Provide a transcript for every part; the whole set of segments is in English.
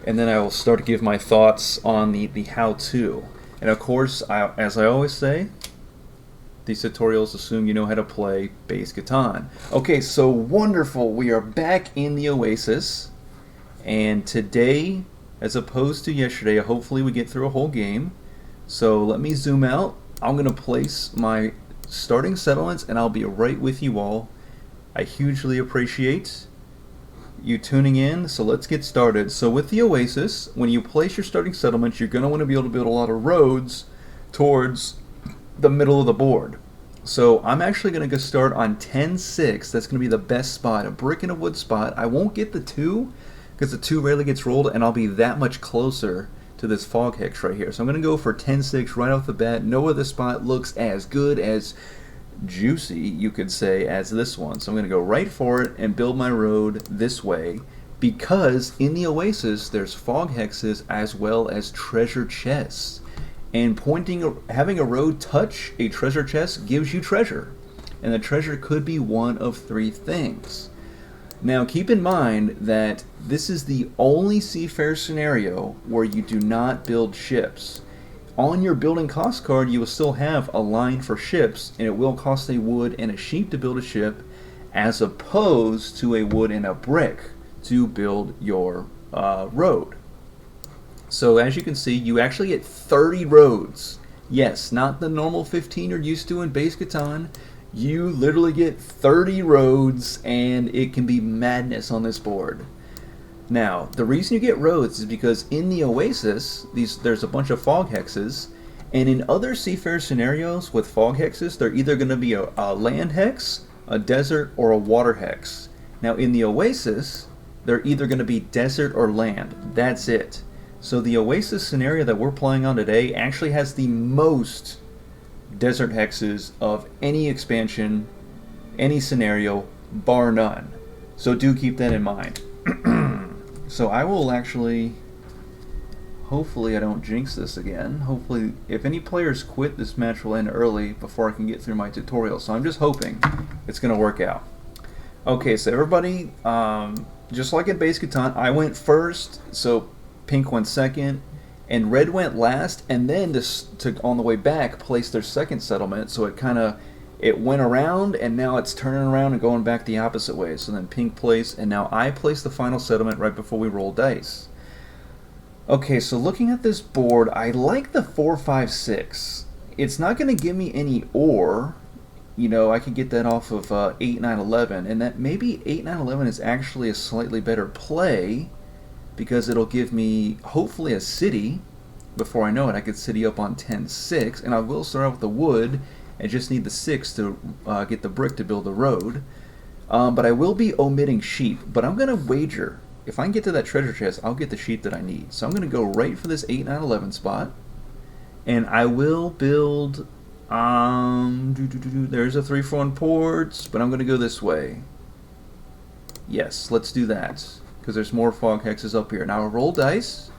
and then I will start to give my thoughts on the how-to. And of course, as I always say, these tutorials assume you know how to play bass guitar. Okay, so wonderful. We are back in the Oasis, and today, as opposed to yesterday, hopefully we get through a whole game. So let me zoom out. I'm going to place my starting settlements, and I'll be right with you all. I hugely appreciate you tuning in, so let's get started. So with the Oasis, when you place your starting settlements, you're going to want to be able to build a lot of roads towards the middle of the board. So I'm actually going to go start on 10-6. That's going to be the best spot, a brick and a wood spot. I won't get the 2 because the 2 rarely gets rolled, and I'll be that much closer to this fog hex right here. So I'm going to go for 10-6 right off the bat. No other spot looks as good, as juicy, you could say, as this one. So I'm going to go right for it and build my road this way, because in the Oasis there's fog hexes as well as treasure chests. And having a road touch a treasure chest gives you treasure. And the treasure could be one of 3 things. Now keep in mind that this is the only Seafarer scenario where you do not build ships. On your building cost card you will still have a line for ships, and it will cost a wood and a sheep to build a ship, as opposed to a wood and a brick to build your road. So as you can see, you actually get 30 roads. Yes, not the normal 15 you're used to in base Catan. You literally get 30 roads, and it can be madness on this board. Now, the reason you get roads is because in the Oasis, there's a bunch of fog hexes, and in other Seafarer scenarios with fog hexes, they're either going to be a land hex, a desert, or a water hex. Now in the Oasis, they're either going to be desert or land. That's it. So the Oasis scenario that we're playing on today actually has the most desert hexes of any expansion, any scenario, bar none. So do keep that in mind. So I will actually, hopefully I don't jinx this again. Hopefully, if any players quit, this match will end early before I can get through my tutorial. So I'm just hoping it's going to work out. Okay, so everybody, just like in base Catan, I went first, so pink went second, and red went last, and then on the way back placed their second settlement, so it went around, and now it's turning around and going back the opposite way. So then pink placed, and now I placed the final settlement right before we roll dice. Okay, so looking at this board, I like the 4-5-6. It's not going to give me any ore. You know, I could get that off of 8-9-11, and that maybe 8-9-11 is actually a slightly better play, because it'll give me, hopefully, a city. Before I know it, I could city up on 10-6, and I will start out with the wood. I just need the 6 to get the brick to build the road. But I will be omitting sheep, but I'm going to wager, if I can get to that treasure chest, I'll get the sheep that I need. So I'm going to go right for this 8-9-11 spot, and I will build, there's a 3-4-1 ports, but I'm going to go this way. Yes, let's do that, because there's more fog hexes up here. Now I'll roll dice,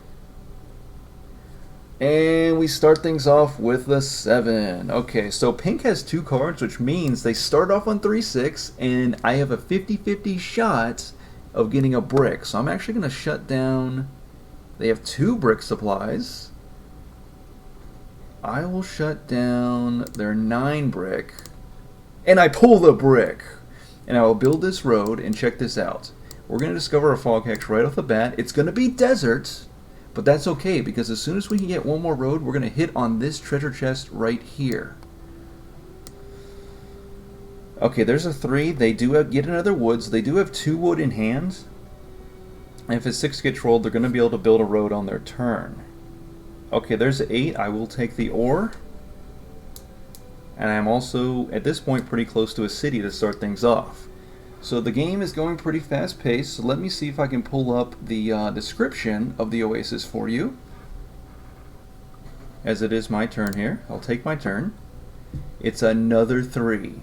and we start things off with the 7. Okay, so pink has 2 cards, which means they start off on 3-6, and I have a 50-50 shot of getting a brick. So I'm actually going to shut down. They have 2 brick supplies. I will shut down their 9 brick, and I pull the brick. And I will build this road, and check this out. We're going to discover a fog hex right off the bat. It's going to be desert, but that's okay, because as soon as we can get one more road, we're going to hit on this treasure chest right here. Okay, there's a 3. They do get another wood, so they do have 2 wood in hand. And if a 6 gets rolled, they're going to be able to build a road on their turn. Okay, there's an 8. I will take the ore. And I'm also, at this point, pretty close to a city to start things off. So the game is going pretty fast paced, so let me see if I can pull up the description of the Oasis for you. As it is my turn here. I'll take my turn. It's another 3.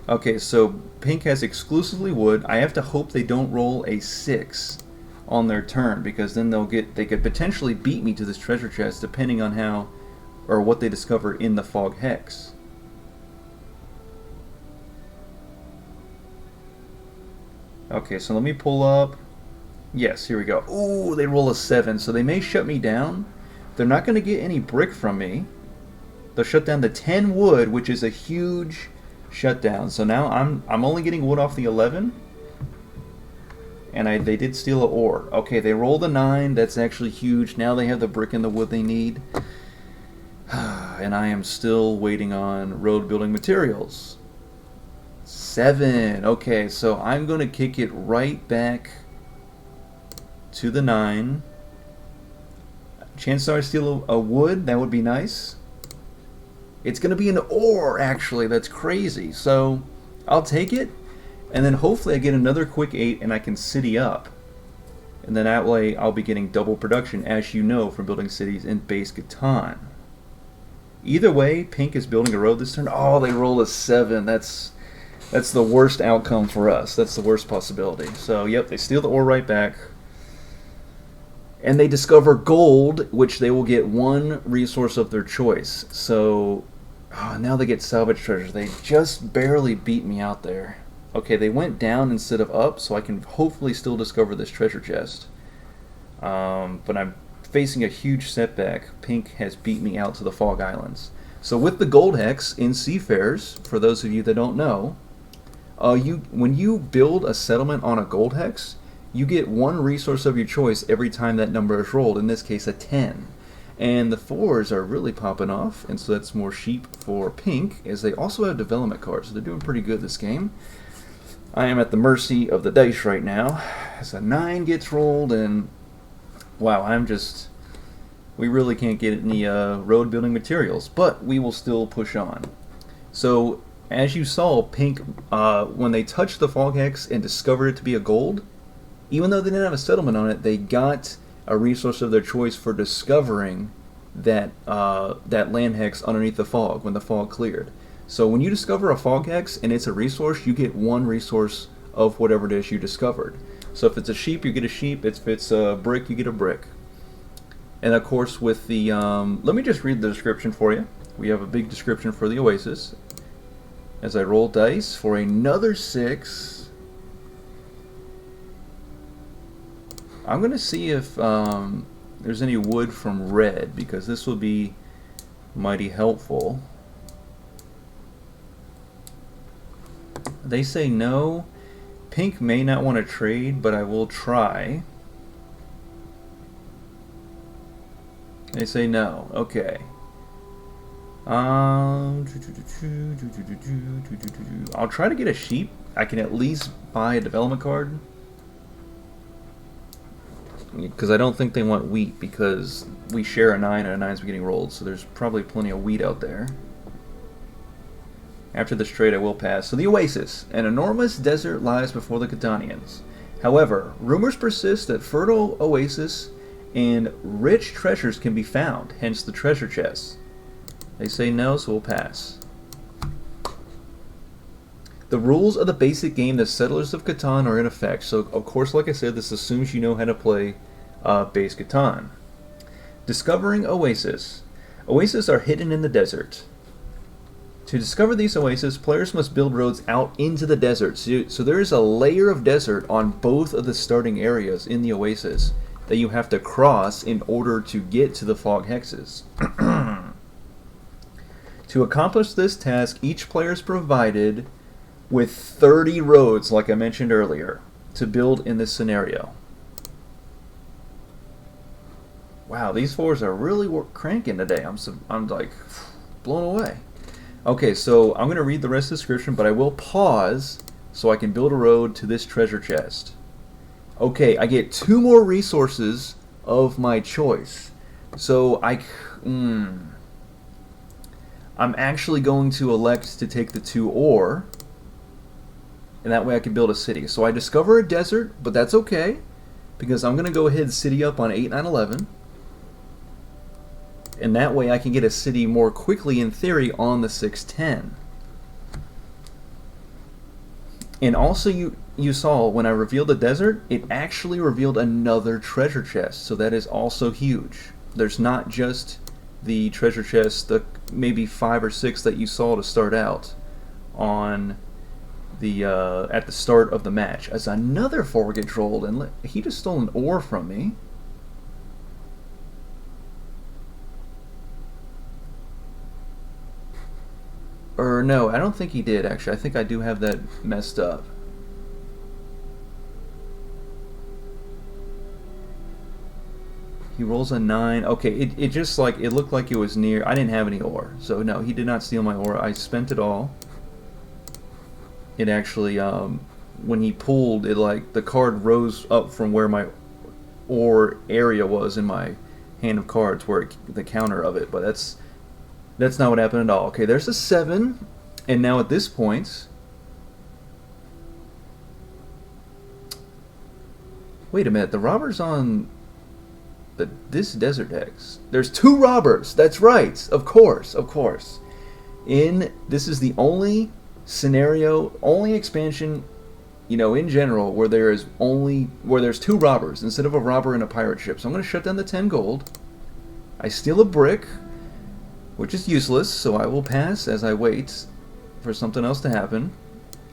Okay, so pink has exclusively wood. I have to hope they don't roll a 6 on their turn, because then they could potentially beat me to this treasure chest depending on how or what they discover in the fog hex. Okay, so let me pull up Yes, here we go. Ooh, they roll a 7, so they may shut me down. They're not going to get any brick from me. They'll shut down the 10 wood, which is a huge shutdown. So now I'm only getting wood off the 11. And they did steal an ore. Okay, they rolled a 9. That's actually huge. Now they have the brick and the wood they need. And I am still waiting on road building materials. 7. Okay, so I'm going to kick it right back to the 9. Chances are I steal a wood. That would be nice. It's going to be an ore, actually. That's crazy. So I'll take it. And then hopefully I get another quick 8 and I can city up. And then that way I'll be getting double production, as you know, from building cities in base Catan. Either way, pink is building a road this turn. Oh, they roll a 7. That's the worst outcome for us. That's the worst possibility. So, yep, they steal the ore right back. And they discover gold, which they will get 1 resource of their choice. So, now they get salvage treasures. They just barely beat me out there. Okay, they went down instead of up, so I can hopefully still discover this treasure chest. But I'm facing a huge setback. Pink has beat me out to the Fog Islands. So with the gold hex in Seafarers, for those of you that don't know, when you build a settlement on a gold hex, you get 1 resource of your choice every time that number is rolled, in this case a 10. And the 4s are really popping off, and so that's more sheep for pink, as they also have development cards, so they're doing pretty good this game. I am at the mercy of the dice right now, as a 9 gets rolled, and wow, we really can't get any road building materials, but we will still push on. So, as you saw, pink, when they touched the fog hex and discovered it to be a gold, even though they didn't have a settlement on it, they got a resource of their choice for discovering that land hex underneath the fog when the fog cleared. So when you discover a fog hex and it's a resource, you get 1 resource of whatever it is you discovered. So if it's a sheep, you get a sheep. If it's a brick, you get a brick. And of course with the, let me just read the description for you. We have a big description for the Oasis. As I roll dice for another 6. I'm going to see if there's any wood from red, because this will be mighty helpful. They say no. Pink may not want to trade, but I will try. They say no. Okay. I'll try to get a sheep. I can at least buy a development card. Because I don't think they want wheat, because we share a 9 and a 9's getting rolled, so there's probably plenty of wheat out there. After this trade, I will pass. So the Oasis. An enormous desert lies before the Catanians. However, rumors persist that fertile oasis and rich treasures can be found, hence the treasure chests. They say no, so we'll pass. The rules of the basic game, the Settlers of Catan, are in effect. So, of course, like I said, this assumes you know how to play base Catan. Discovering Oasis. Oases are hidden in the desert. To discover these oases, players must build roads out into the desert. So there is a layer of desert on both of the starting areas in the oasis that you have to cross in order to get to the fog hexes. To accomplish this task, each player is provided with 30 roads, like I mentioned earlier, to build in this scenario. Wow, these 4s are really cranking today. I'm like blown away. Okay, so I'm going to read the rest of the description, but I will pause so I can build a road to this treasure chest. Okay, I get 2 more resources of my choice. So I'm actually going to elect to take the 2 ore, and that way I can build a city. So I discover a desert, but that's okay, because I'm going to go ahead and city up on 8, 9, 11. And that way I can get a city more quickly, in theory, on the 610. And also you saw when I revealed the desert, it actually revealed another treasure chest. So that is also huge. There's not just the treasure chest, the maybe 5 or 6 that you saw to start out on the at the start of the match. As another 4 gets rolled, and he just stole an ore from me. Or no, I don't think he did actually. I think I do have that messed up. He rolls a 9. Okay, it just like, it looked like it was near. I didn't have any ore. So no, he did not steal my ore. I spent it all. It actually, when he pulled, it like, the card rose up from where my ore area was in my hand of cards, where the counter of it. But that's not what happened at all. Okay, there's a 7. And now at this point... Wait a minute, the robber's on... this desert X. There's 2 robbers. That's right. Of course. This is the only scenario, only expansion, in general, where there's 2 robbers instead of a robber and a pirate ship. So I'm going to shut down the 10 gold. I steal a brick, which is useless, so I will pass as I wait for something else to happen.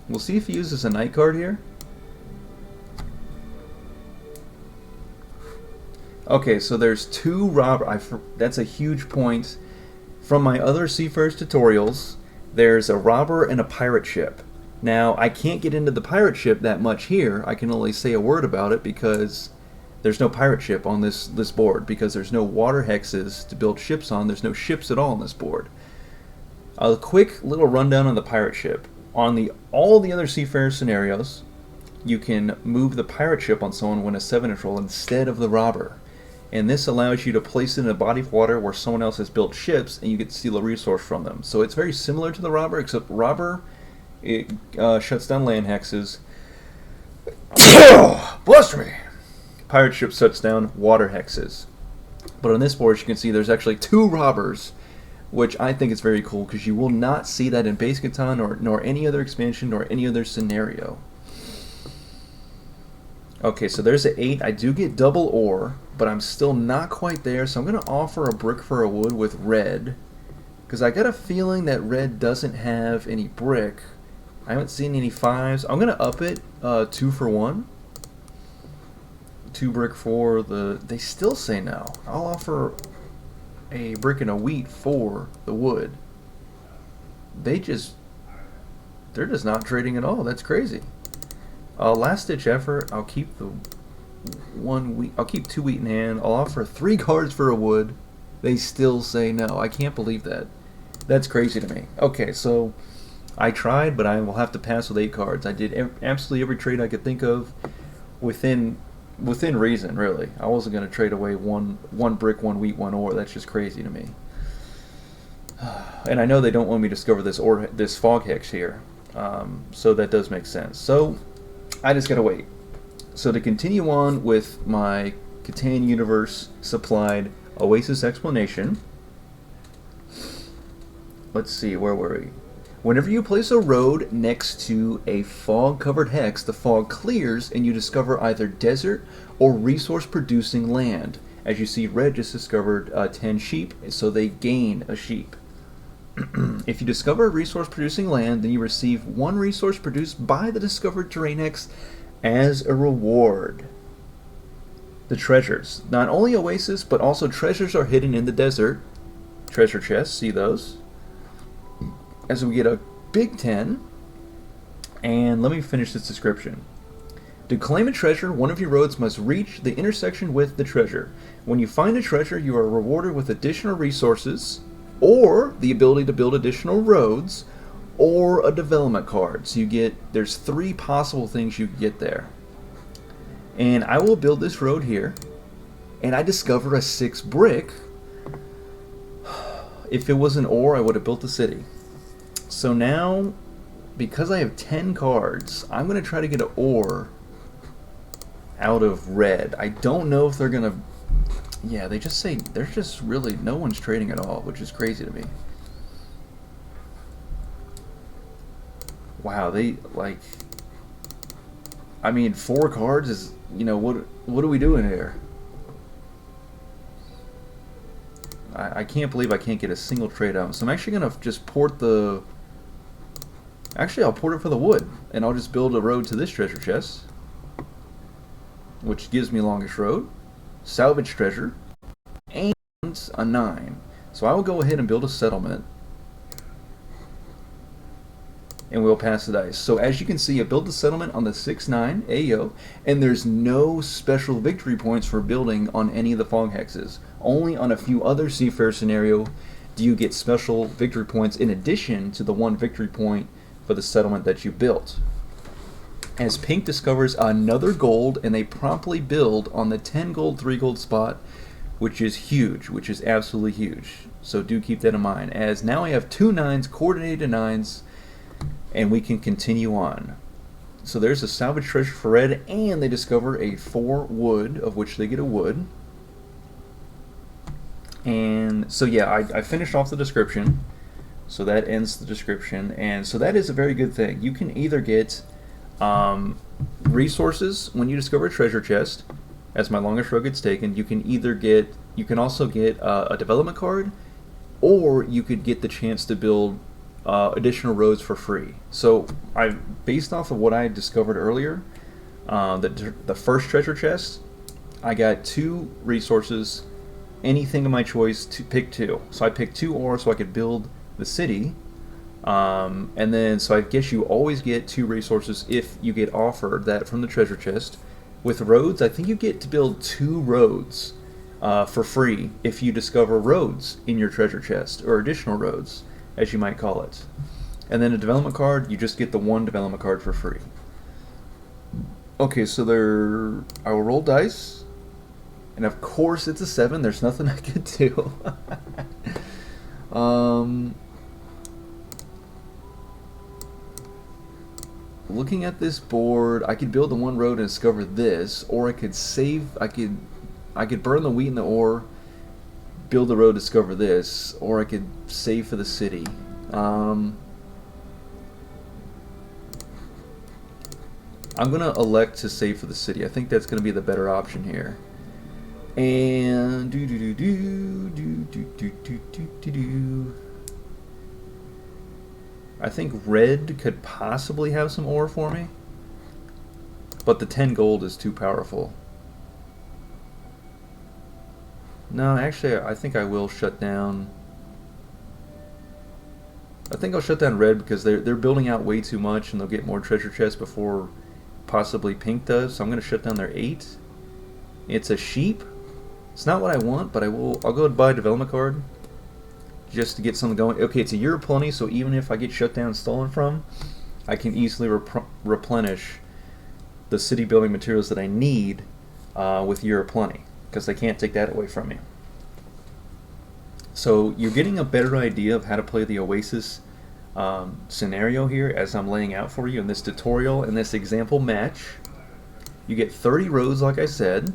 We'll see if he uses a night card here. Okay, so there's 2 robbers. That's a huge point. From my other Seafarers tutorials, there's a robber and a pirate ship. Now, I can't get into the pirate ship that much here. I can only say a word about it because there's no pirate ship on this board, because there's no water hexes to build ships on. There's no ships at all on this board. A quick little rundown on the pirate ship. On all the other Seafarer scenarios, you can move the pirate ship on someone when a 7-inch roll instead of the robber. And this allows you to place it in a body of water where someone else has built ships, and you get to steal a resource from them. So it's very similar to the robber, except robber, it shuts down land hexes. Bless me! Pirate ship shuts down water hexes. But on this board, as you can see, there's actually 2 robbers, which I think is very cool, because you will not see that in Base Catan nor any other expansion nor any other scenario. Okay, so there's an 8. I do get double ore, but I'm still not quite there, so I'm going to offer a brick for a wood with red, because I got a feeling that red doesn't have any brick. I haven't seen any 5s. I'm going to up it 2 for 1. 2 brick for the... They still say no. I'll offer a brick and a wheat for the wood. They're just not trading at all. That's crazy. Last ditch effort. I'll keep the 1 wheat. I'll keep 2 wheat in hand. I'll offer 3 cards for a wood. They still say no. I can't believe that. That's crazy to me. Okay, so I tried, but I will have to pass with 8 cards. I did absolutely every trade I could think of within reason, really. I wasn't going to trade away one brick, 1 wheat, 1 ore. That's just crazy to me. And I know they don't want me to discover this fog hex here, so that does make sense. So I just gotta wait. So to continue on with my Catan Universe supplied Oasis explanation, let's see, where were we? Whenever you place a road next to a fog-covered hex, the fog clears and you discover either desert or resource-producing land. As you see, red just discovered 10 sheep, so they gain a sheep. If you discover a resource-producing land, then you receive 1 resource produced by the discovered terrain hex as a reward. The treasures. Not only Oasis, but also treasures are hidden in the desert. Treasure chests, see those? As we get a big 10. And let me finish this description. To claim a treasure, one of your roads must reach the intersection with the treasure. When you find a treasure, you are rewarded with additional resources, or the ability to build additional roads, or a development card. So there's 3 possible things you get there. And I will build this road here, and I discover a 6 brick. If it was an ore, I would have built the city. So now, because I have 10 cards, I'm going to try to get an ore out of red. I don't know if they're going to... Yeah, they just say there's just really no one's trading at all, which is crazy to me. Wow, they like... I mean, 4 cards is, what are we doing here? I can't believe I can't get a single trade out. So I'm actually going to just port the Actually, I'll port it for the wood, and I'll just build a road to this treasure chest, which gives me longest road, salvage treasure, and a 9. So I will go ahead and build a settlement, and we'll pass the dice. So as you can see, I built the settlement on the 6-9 AO, and there's no special victory points for building on any of the fog hexes. Only on a few other Seafarer scenario do you get special victory points in addition to the 1 victory point for the settlement that you built. As Pink discovers another gold, and they promptly build on the 10 gold, 3 gold spot, which is huge, which is absolutely huge. So do keep that in mind, as now I have 2 9s, coordinated 9s, and we can continue on. So there's a salvage treasure for red, and they discover a 4 wood, of which they get a wood. And so yeah, I finished off the description. So that ends the description, and so that is a very good thing. You can either get resources when you discover a treasure chest, as my longest road gets taken. You can also get a development card, or you could get the chance to build additional roads for free. So based off of what I discovered earlier, the first treasure chest, I got 2 resources, anything of my choice to pick 2. So I picked 2 ore so I could build the city, and then so I guess you always get 2 resources if you get offered that from the treasure chest. With roads, I think you get to build 2 roads for free if you discover roads in your treasure chest, or additional roads, as you might call it. And then a development card, you just get the 1 development card for free. Okay, so I will roll dice, and of course it's a 7. There's nothing I could do. Looking at this board, I could build the 1 road and discover this, or I could save. I could burn the wheat and the ore, build the road, discover this, or I could save for the city. I'm gonna elect to save for the city. I think that's gonna be the better option here. And I think red could possibly have some ore for me, but the 10 gold is too powerful. No, actually, I think I will shut down. I think I'll shut down red because they're building out way too much, and they'll get more treasure chests before possibly pink does. So I'm going to shut down their 8. It's a sheep. It's not what I want, but I'll go and buy a development card just to get something going. Okay, it's a year of plenty, so even if I get shut down and stolen from, I can easily replenish the city building materials that I need with year of plenty, because they can't take that away from me. So you're getting a better idea of how to play the Oasis scenario here as I'm laying out for you in this tutorial. In this example match, you get 30 roads, like I said,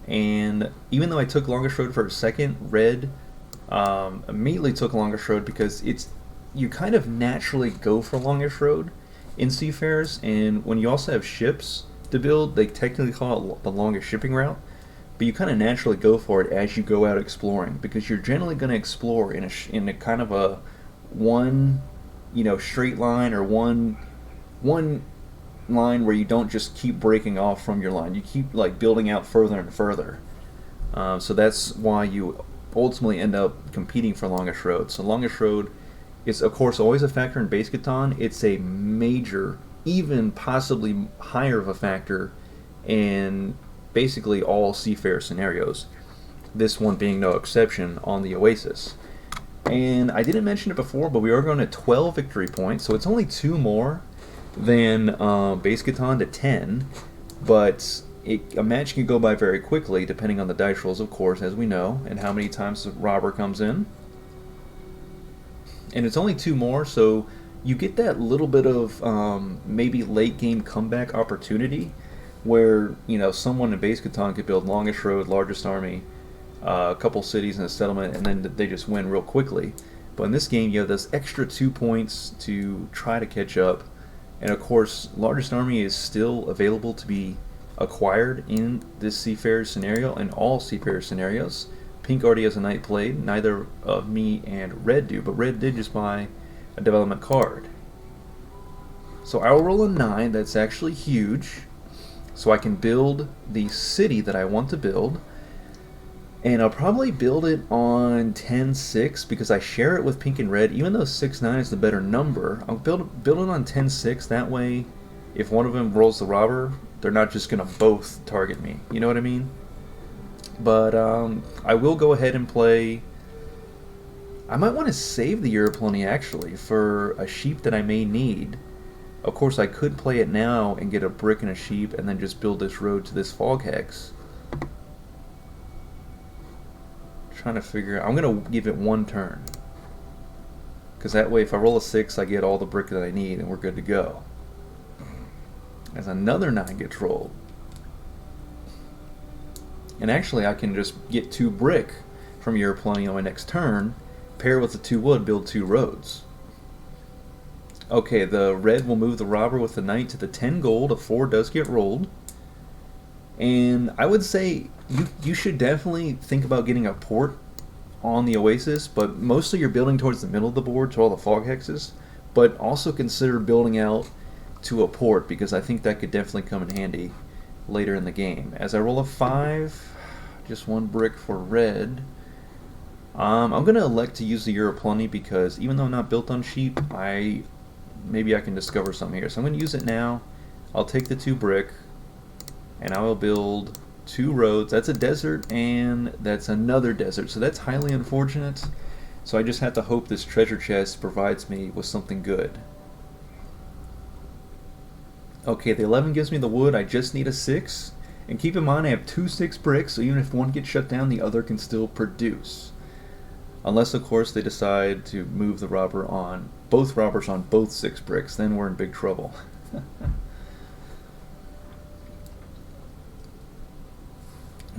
and even though I took longest road for a second, red immediately took longest road because you kind of naturally go for longest road in Seafarers, and when you also have ships to build, they technically call it the longest shipping route, but you kind of naturally go for it as you go out exploring, because you're generally going to explore in a kind of a one straight line, or one line where you don't just keep breaking off from your line. You keep like building out further and further. So that's why you ultimately end up competing for longest road. So longest road is of course always a factor in base Catan. It's a major, even possibly higher of a factor in basically all Seafarer scenarios, this one being no exception on the Oasis. And I didn't mention it before, but we are going to 12 victory points, so it's only 2 more than base Catan to 10, but a match can go by very quickly depending on the dice rolls, of course, as we know, and how many times the robber comes in. And it's only 2 more, so you get that little bit of maybe late game comeback opportunity where someone in base Catan could build longest road, largest army, a couple cities and a settlement, and then they just win real quickly. But in this game, you have this extra 2 points to try to catch up. And of course, largest army is still available to be acquired in this Seafarer scenario and all Seafarer scenarios. Pink already has a knight played, neither of me and red do, but red did just buy a development card. So I'll roll a 9. That's actually huge. So I can build the city that I want to build. And I'll probably build it on 10-6 because I share it with pink and red. Even though 6-9 is the better number, I'll build it on 10-6. That way, if one of them rolls the robber, they're not just going to both target me. You know what I mean? But I will go ahead and play... I might want to save the Europloony, actually, for a sheep that I may need. Of course, I could play it now and get a brick and a sheep and then just build this road to this fog hex. Trying to figure out... I'm going to give it one turn. Because that way, if I roll a 6, I get all the brick that I need and we're good to go. As another 9 gets rolled. And actually, I can just get 2 brick from Europloony on my next turn, pair with the 2 wood, build 2 roads. Okay, the red will move the robber with the knight to the 10 gold. A 4 does get rolled. And I would say you should definitely think about getting a port on the Oasis, but mostly you're building towards the middle of the board to all the fog hexes. But also consider building out to a port, because I think that could definitely come in handy later in the game. As I roll a 5, just 1 brick for red. I'm going to elect to use the Europloony because even though I'm not built on sheep, maybe I can discover something here. So I'm going to use it now. I'll take the 2 brick, and I will build 2 roads. That's a desert, and that's another desert. So that's highly unfortunate. So I just have to hope this treasure chest provides me with something good. Okay, the 11 gives me the wood. I just need a 6. And keep in mind I have 2 6 bricks, so even if one gets shut down, the other can still produce. Unless, of course, they decide to move the robber on, both robbers on both 6 bricks, then we're in big trouble. But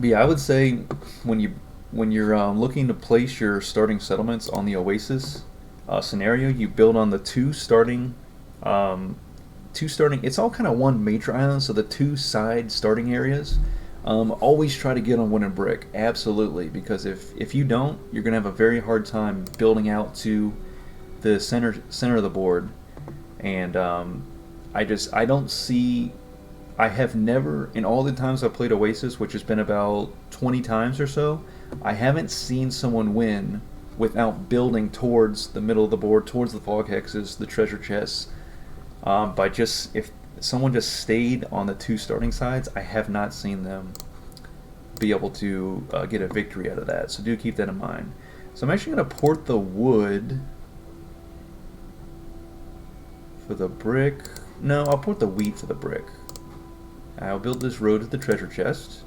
yeah, I would say when you're looking to place your starting settlements on the Oasis scenario, you build on the 2 starting. It's all kind of one major island, so the 2 side starting areas. Always try to get on wooden brick, absolutely, because if you don't, you're gonna have a very hard time building out to the center of the board. And I have never, in all the times I've played Oasis, which has been about 20 times or so, I haven't seen someone win without building towards the middle of the board, towards the fog hexes, the treasure chests. If someone just stayed on the 2 starting sides, I have not seen them be able to get a victory out of that. So do keep that in mind. So I'm actually going to port the wood for the brick. No, I'll port the wheat for the brick. I'll build this road to the treasure chest.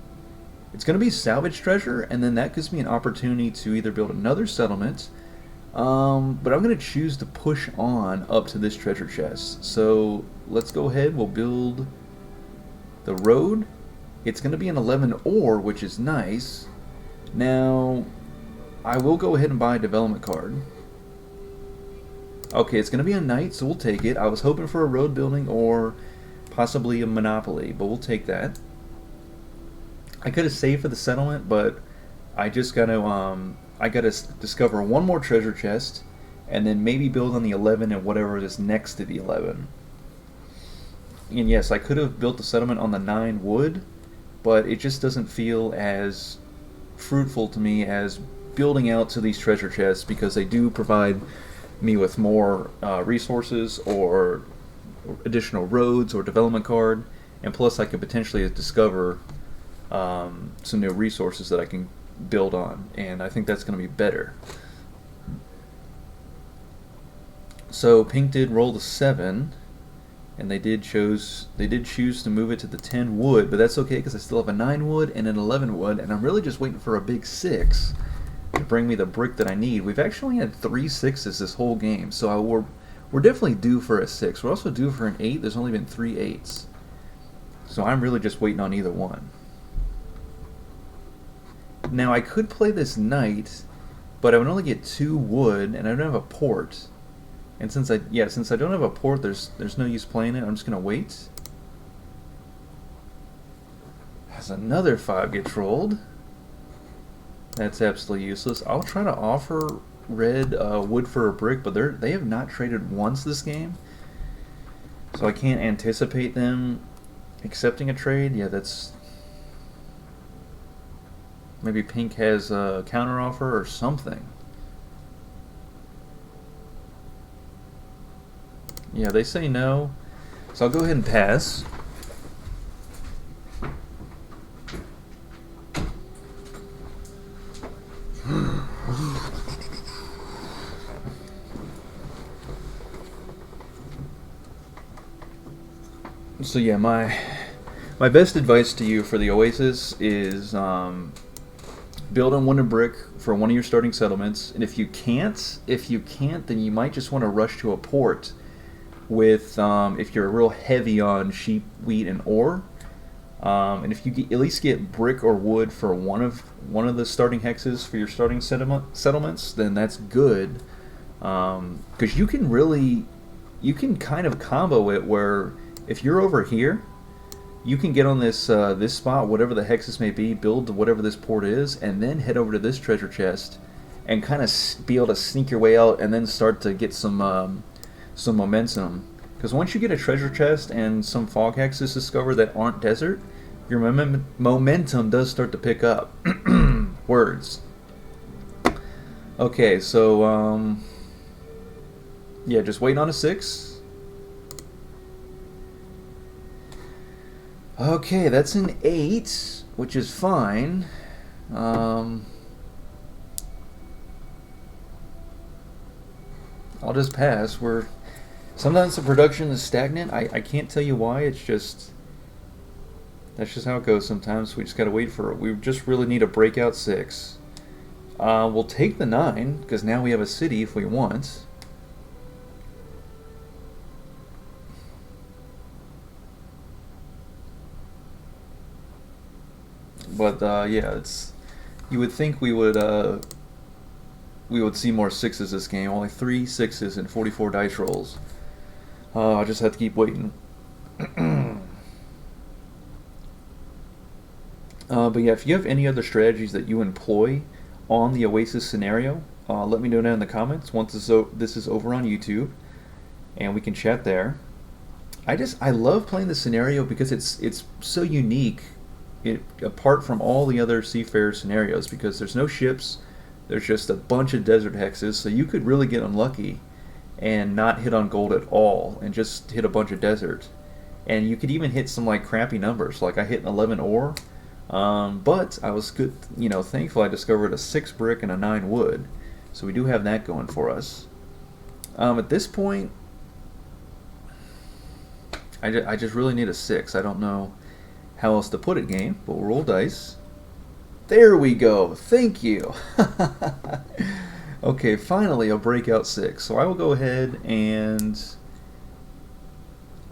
It's going to be salvage treasure, and then that gives me an opportunity to either build another settlement, but I'm going to choose to push on up to this treasure chest. So let's go ahead, we'll build the road. It's going to be an 11 ore, which is nice. Now, I will go ahead and buy a development card. Okay, it's going to be a knight, so we'll take it. I was hoping for a road building or possibly a monopoly, but we'll take that. I could have saved for the settlement, but I just got to discover one more treasure chest, and then maybe build on the 11 and whatever is next to the 11. And yes, I could have built the settlement on the 9 wood, but it just doesn't feel as fruitful to me as building out to these treasure chests, because they do provide me with more resources or additional roads or development card, and plus I could potentially discover some new resources that I can build on, and I think that's going to be better. So pink did roll the 7, and they did choose to move it to the 10 wood, but that's okay because I still have a 9 wood and an 11 wood, and I'm really just waiting for a big 6 to bring me the brick that I need. We've actually had 3 6s this whole game, so we're definitely due for a 6. We're also due for an 8. There's only been 3 8s, so I'm really just waiting on either one. Now I could play this knight, but I would only get 2 wood, and I don't have a port. And since I don't have a port, there's no use playing it. I'm just gonna wait. As another 5 gets rolled. That's absolutely useless. I'll try to offer red wood for a brick, but they have not traded once this game. So I can't anticipate them accepting a trade. Yeah, that's... Maybe Pink has a counteroffer or something. Yeah, they say no. So I'll go ahead and pass. So yeah, my best advice to you for the Oasis is build on wooden brick for one of your starting settlements, and if you can't, then you might just want to rush to a port with if you're real heavy on sheep, wheat, and ore. And if you at least get brick or wood for one of the starting hexes for your starting settlements, then that's good. Because you can kind of combo it where if you're over here, you can get on this this spot, whatever the hexes may be, build whatever this port is, and then head over to this treasure chest and kind of be able to sneak your way out and then start to get some momentum. Because once you get a treasure chest and some fog hexes discovered that aren't desert, your momentum does start to pick up. Words. Okay, so yeah, just waiting on a 6. Okay, that's an 8, which is fine. I'll just pass. Sometimes the production is stagnant. I can't tell you why. It's just... That's just how it goes sometimes. We just gotta wait for it. We just really need a breakout 6. We'll take the 9, because now we have a city if we want. But yeah, it's... You would think we would see more 6s this game. Only 3 6s and 44 dice rolls. I just have to keep waiting. But yeah, if you have any other strategies that you employ on the Oasis scenario, let me know down in the comments once this is over on YouTube, and we can chat there. I love playing the scenario because it's so unique, apart from all the other Seafarers scenarios, because there's no ships, there's just a bunch of desert hexes, so you could really get unlucky and not hit on gold at all and just hit a bunch of desert. And you could even hit some like crappy numbers, like I hit an 11 ore, but I was good, thankful I discovered a 6 brick and a 9 wood, so we do have that going for us. At this point, I just really need a 6. I don't know how else to put it, game, but we'll roll dice. There we go. Thank you. Okay, finally a breakout 6. So I will go ahead and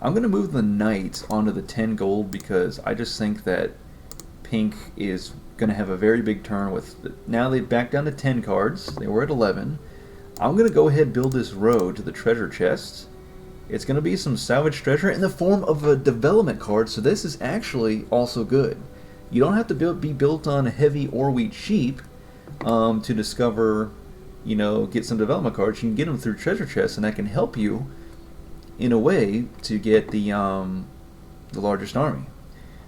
I'm going to move the knight onto the 10 gold because I just think that Pink is going to have a very big turn with... Now they've back down to 10 cards. They were at 11. I'm going to go ahead and build this road to the treasure chest. It's going to be some salvage treasure in the form of a development card, so this is actually also good. You don't have to be built on heavy or wheat sheep to discover, get some development cards. You can get them through treasure chests, and that can help you in a way to get the largest army.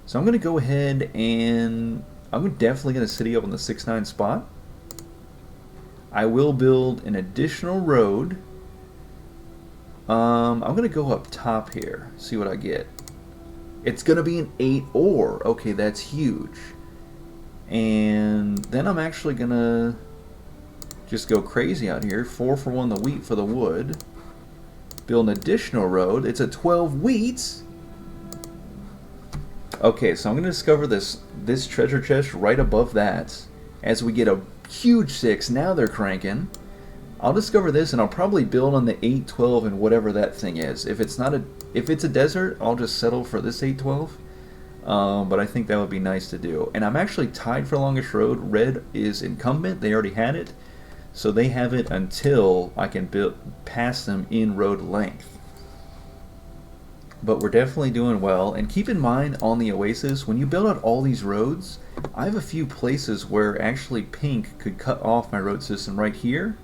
So I'm going to go ahead and I'm definitely going to city up on the 6-9 spot. I will build an additional road. I'm going to go up top here, see what I get. It's going to be an 8 ore. Okay, that's huge. And then I'm actually going to just go crazy out here. 4 for 1 the wheat for the wood. Build an additional road. It's a 12 wheat. Okay, so I'm going to discover this treasure chest right above that. As we get a huge 6, now they're cranking. I'll discover this and I'll probably build on the 812 and whatever that thing is. If it's a desert, I'll just settle for this 812. But I think that would be nice to do. And I'm actually tied for longest road. Red is incumbent. They already had it. So they have it until I can pass them in road length. But we're definitely doing well. And keep in mind on the Oasis, when you build out all these roads, I have a few places where actually Pink could cut off my road system right here,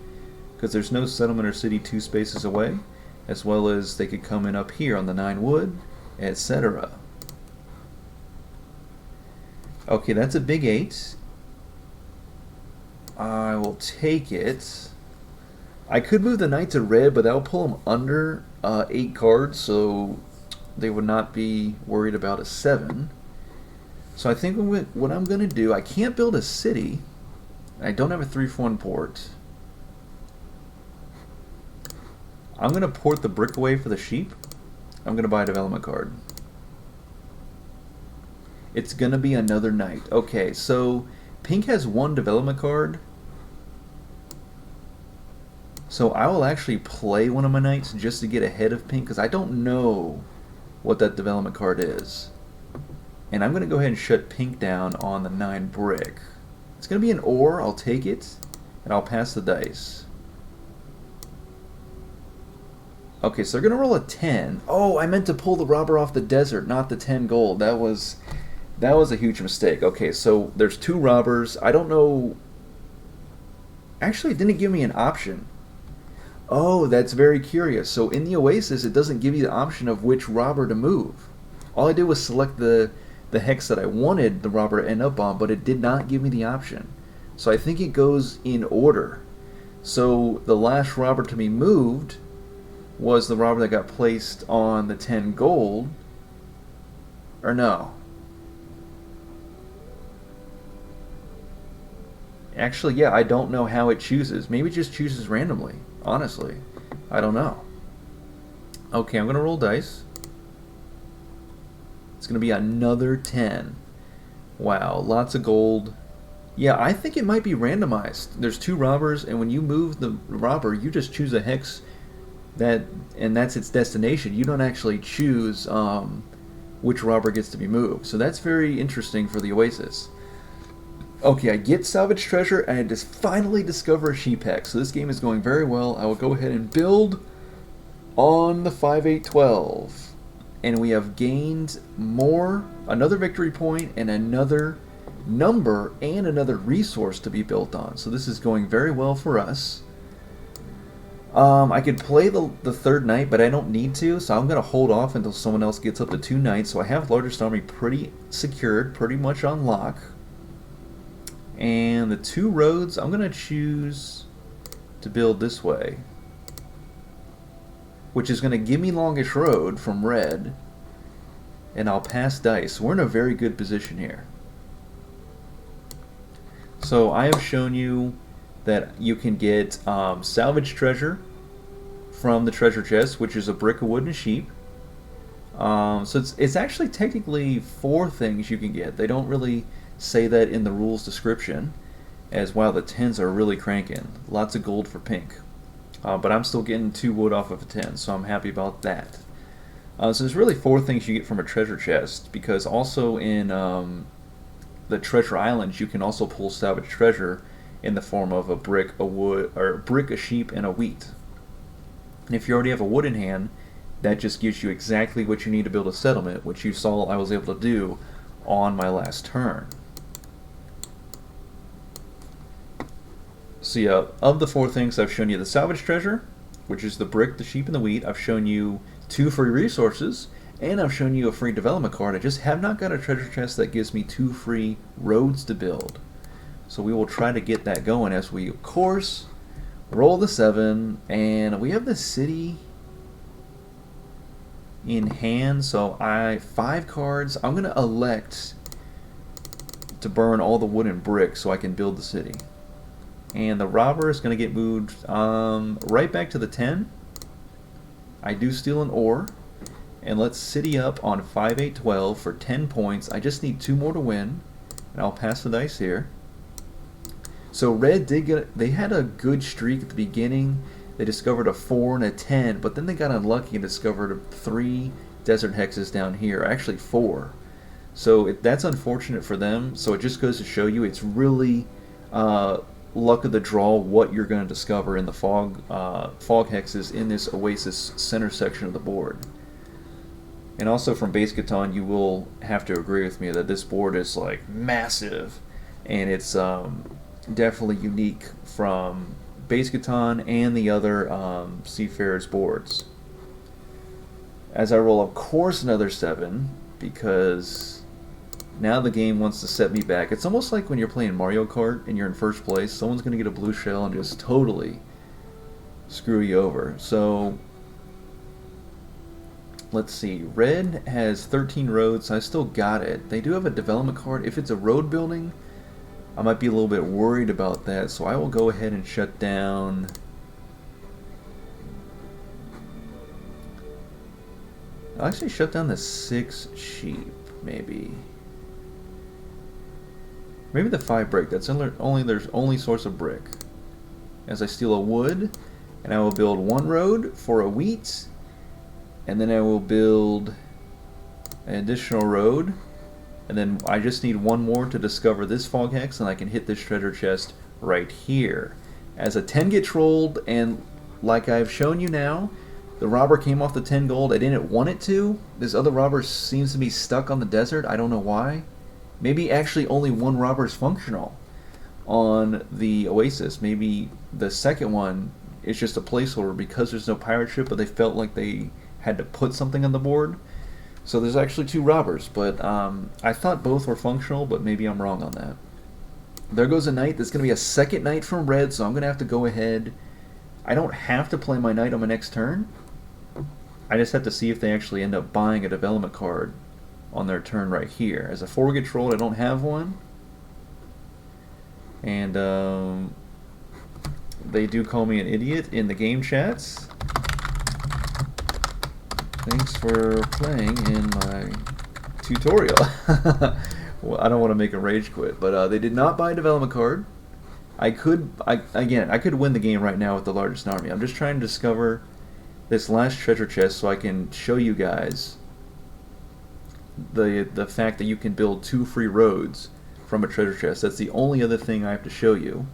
because there's no settlement or city 2 spaces away. as well as they could come in up here on the 9 wood, etc. Okay, that's a big 8. I will take it. I could move the knight to red, but that will pull them under 8 cards, so they would not be worried about a 7. So I think what I'm going to do, I can't build a city. I don't have a 3-for-1 port. I'm going to port the brick away for the sheep. I'm going to buy a development card. It's going to be another knight. Okay, so pink has 1 development card. So I will actually play one of my knights just to get ahead of pink, because I don't know what that development card is. And I'm going to go ahead and shut pink down on the 9 brick. It's going to be an ore. I'll take it, and I'll pass the dice. Okay, so they're going to roll a 10. Oh, I meant to pull the robber off the desert, not the 10 gold. That was a huge mistake. Okay, so there's 2 robbers. I don't know. Actually, it didn't give me an option. Oh, that's very curious. So in the Oasis, it doesn't give you the option of which robber to move. All I did was select the hex that I wanted the robber to end up on, but it did not give me the option. So I think it goes in order. So the last robber to be moved was the robber that got placed on the 10 gold. Or no. Actually, yeah, I don't know how it chooses. Maybe it just chooses randomly. Honestly, I don't know. Okay, I'm going to roll dice. It's going to be another 10. Wow, lots of gold. Yeah, I think it might be randomized. There's 2 robbers, and when you move the robber, you just choose a hex and that's its destination. You don't actually choose which robber gets to be moved. So that's very interesting for the Oasis. Okay, I get salvage treasure, and I just finally discover a sheep hex. So this game is going very well. I will go ahead and build on the 5-8-12. And we have gained another victory point, and another number, and another resource to be built on. So this is going very well for us. I could play the 3rd knight, but I don't need to, so I'm going to hold off until someone else gets up to 2 knights. So I have largest army pretty secured, pretty much on lock. And the 2 roads, I'm going to choose to build this way, which is going to give me longest road from red, and I'll pass dice. We're in a very good position here. So I have shown you that you can get salvage treasure from the treasure chest, which is a brick of wood and a sheep. So it's actually technically 4 things you can get. They don't really say that in the rules description, as wow, the 10s are really cranking. Lots of gold for pink. But I'm still getting 2 wood off of a 10, so I'm happy about that. So there's really 4 things you get from a treasure chest, because also in the treasure islands you can also pull salvage treasure in the form of a brick, a wood, or a brick, a sheep, and a wheat. And if you already have a wood in hand, that just gives you exactly what you need to build a settlement, which you saw I was able to do on my last turn. So yeah, of the 4 things, I've shown you the salvage treasure, which is the brick, the sheep, and the wheat. I've shown you 2 free resources, and I've shown you a free development card. I just have not got a treasure chest that gives me 2 free roads to build. So we will try to get that going as we, of course, roll the 7, and we have the city in hand. So 5 cards. I'm going to elect to burn all the wood and brick so I can build the city. And the robber is going to get moved right back to the 10. I do steal an ore. And let's city up on 5-8-12 for 10 points. I just need 2 more to win. And I'll pass the dice here. So red they had a good streak at the beginning. They discovered a 4 and a 10. But then they got unlucky and discovered 3 desert hexes down here. Actually 4. So that's unfortunate for them. So it just goes to show you it's really luck of the draw what you're going to discover in the fog hexes in this Oasis center section of the board. And also from Base Catan, you will have to agree with me that this board is like massive, and it's definitely unique from Base Catan and the other Seafarers boards. As I roll, of course, another 7, because now the game wants to set me back. It's almost like when you're playing Mario Kart and you're in first place, someone's going to get a blue shell and just totally screw you over. So, let's see. Red has 13 roads, so I still got it. They do have a development card. If it's a road building, I might be a little bit worried about that, so I will go ahead and shut down. I'll actually shut down the 6 sheep, maybe. Maybe the 5 brick. That's there's only source of brick. As I steal a wood, and I will build 1 road for a wheat, and then I will build an additional road, and then I just need 1 more to discover this fog hex, and I can hit this treasure chest right here. As a 10 gets rolled, and like I've shown you now, the robber came off the 10 gold. I didn't want it to. This other robber seems to be stuck on the desert. I don't know why. Maybe actually only 1 robber is functional on the Oasis. Maybe the second one is just a placeholder because there's no pirate ship, but they felt like they had to put something on the board. So there's actually 2 robbers, but I thought both were functional, but maybe I'm wrong on that. There goes a knight. There's going to be a second knight from red, so I'm going to have to go ahead. I don't have to play my knight on my next turn. I just have to see if they actually end up buying a development card on their turn right here. As a 4 gets rolled, I don't have one. And they do call me an idiot in the game chats. Thanks for playing in my tutorial. Well, I don't want to make a rage quit, but they did not buy a development card. I could win the game right now with the largest army. I'm just trying to discover this last treasure chest so I can show you guys the fact that you can build 2 free roads from a treasure chest. That's the only other thing I have to show you.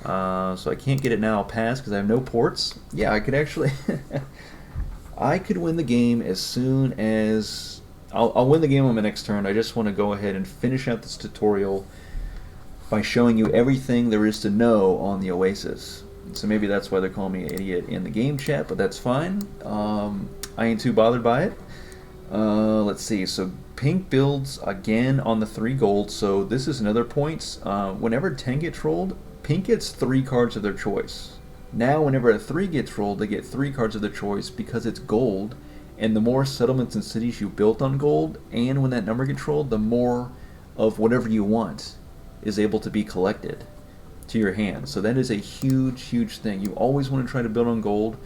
So I can't get it now. I'll pass because I have no ports. Yeah, I could actually I could win the game as soon as I'll win the game on my next turn. I just want to go ahead and finish out this tutorial by showing you everything there is to know on the Oasis. So maybe that's why they're calling me an idiot in the game chat, but that's fine. I ain't too bothered by it. Let's see. So pink builds again on the 3 gold. So this is another point. Whenever 10 gets rolled, pink gets 3 cards of their choice. Now whenever a 3 gets rolled, they get 3 cards of their choice because it's gold. And the more settlements and cities you built on gold, and when that number gets rolled, the more of whatever you want is able to be collected to your hand. So that is a huge, huge thing. You always want to try to build on gold.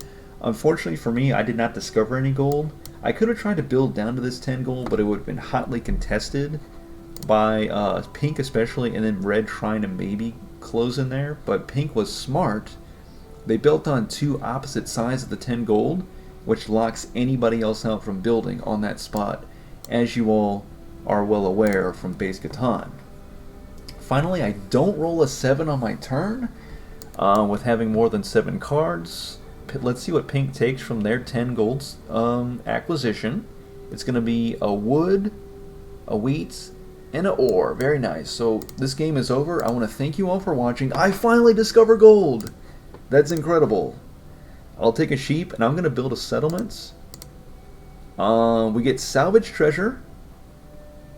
Unfortunately for me, I did not discover any gold. I could have tried to build down to this 10 gold, but it would have been hotly contested by pink especially, and then red trying to maybe close in there. But pink was smart. They built on 2 opposite sides of the 10 gold, which locks anybody else out from building on that spot, as you all are well aware from base Catan. Finally, I don't roll a 7 on my turn with having more than 7 cards. Let's see what pink takes from their 10 golds acquisition. It's going to be a wood, a wheat, and an ore. Very nice. So this game is over. I want to thank you all for watching. I finally discovered gold. That's incredible. I'll take a sheep, and I'm going to build a settlement. We get salvage treasure.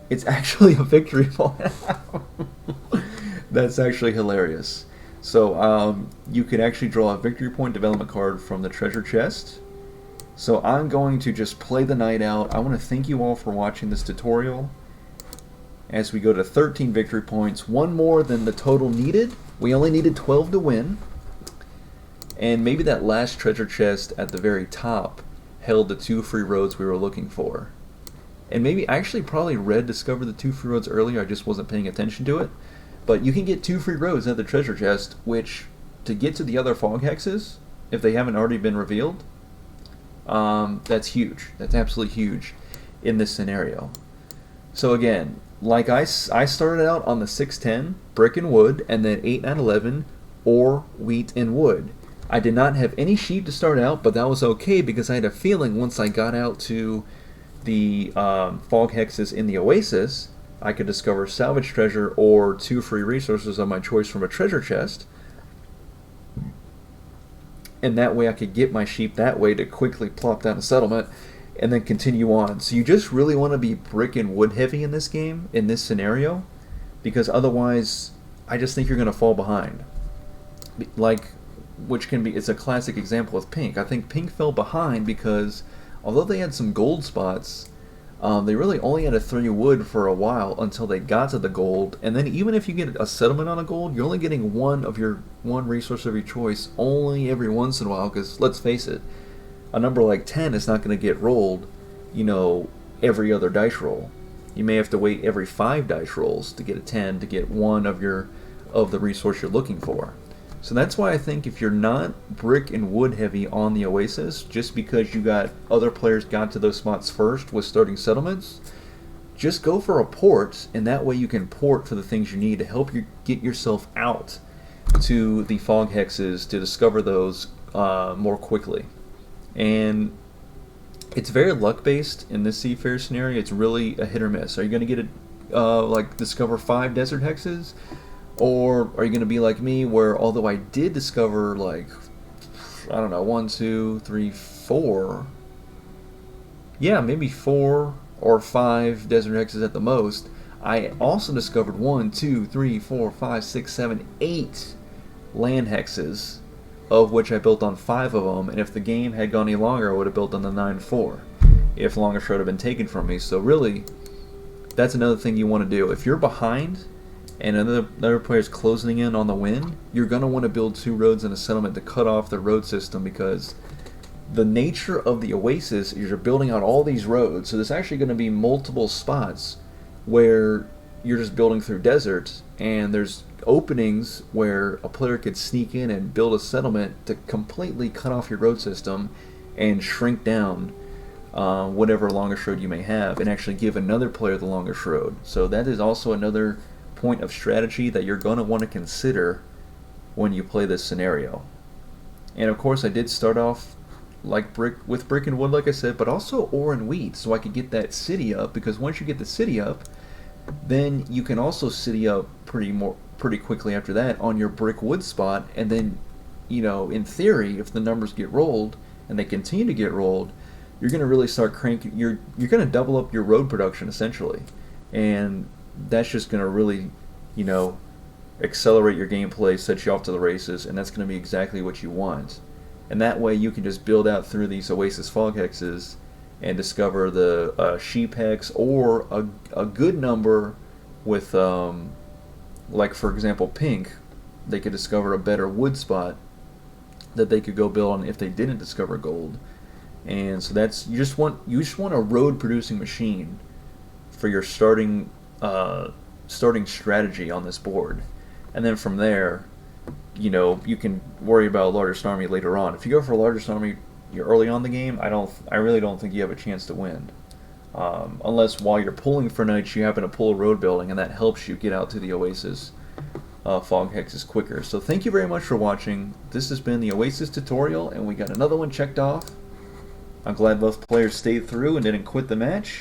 It's actually a victory point. That's actually hilarious. So you can actually draw a victory point development card from the treasure chest. So I'm going to just play the night out. I want to thank you all for watching this tutorial. As we go to 13 victory points, 1 more than the total needed. We only needed 12 to win. And maybe that last treasure chest at the very top held the 2 free roads we were looking for. And maybe, actually probably red discovered the 2 free roads earlier, I just wasn't paying attention to it. But you can get 2 free roads at the treasure chest, which, to get to the other fog hexes, if they haven't already been revealed, that's huge. That's absolutely huge in this scenario. So again, like I started out on the 610, brick and wood, and then 8, 9, 11, or wheat and wood. I did not have any sheep to start out, but that was okay because I had a feeling once I got out to the fog hexes in the Oasis, I could discover salvage treasure or 2 free resources of my choice from a treasure chest. and that way I could get my sheep that way to quickly plop down a settlement and then continue on. So you just really want to be brick and wood heavy in this game, in this scenario, because otherwise I just think you're going to fall behind. Like, which can be, it's a classic example with Pink. I think Pink fell behind because although they had some gold spots, they really only had a 3 wood for a while until they got to the gold, and then even if you get a settlement on a gold, you're only getting one resource of your choice only every once in a while, because let's face it, a number like 10 is not going to get rolled, every other dice roll. You may have to wait every 5 dice rolls to get a 10 to get one of the resource you're looking for. So that's why I think if you're not brick and wood heavy on the Oasis, just because other players got to those spots first with starting settlements, just go for a port, and that way you can port for the things you need to help you get yourself out to the fog hexes to discover those more quickly. And it's very luck based in this Seafarer scenario. It's really a hit or miss. Are you going to get discover 5 desert hexes? Or are you going to be like me, where although I did discover 1, 2, 3, 4, maybe 4 or 5 desert hexes at the most, I also discovered 1, 2, 3, 4, 5, 6, 7, 8 land hexes, of which I built on 5 of them, and if the game had gone any longer, I would have built on the 9-4, if Longer Shroud had been taken from me. So really, that's another thing you want to do. If you're behind, and another player's closing in on the win, you're going to want to build 2 roads and a settlement to cut off the road system, because the nature of the Oasis is you're building out all these roads, so there's actually going to be multiple spots where you're just building through deserts, and there's openings where a player could sneak in and build a settlement to completely cut off your road system and shrink down whatever longest road you may have, and actually give another player the longest road. So that is also another point of strategy that you're going to want to consider when you play this scenario. And of course, I did start off with brick and wood, like I said, but also ore and wheat, so I could get that city up, because once you get the city up, then you can also city up pretty quickly after that on your brick wood spot. And then, in theory, if the numbers get rolled and they continue to get rolled, you're going to really start cranking. You're going to double up your road production essentially, and that's just going to really, accelerate your gameplay, set you off to the races, and that's going to be exactly what you want. And that way you can just build out through these Oasis fog hexes and discover the sheep hex, or a good number with, for example, Pink. They could discover a better wood spot that they could go build on if they didn't discover gold. And so that's you just want a road producing machine for your starting strategy on this board, and then from there, you can worry about a largest army later on. If you go for a largest army you're early on the game, I really don't think you have a chance to win, unless while you're pulling for knights you happen to pull a road building, and that helps you get out to the Oasis fog hexes quicker. So thank you very much for watching. This has been the Oasis tutorial, and we got another one checked off. I'm glad both players stayed through and didn't quit the match.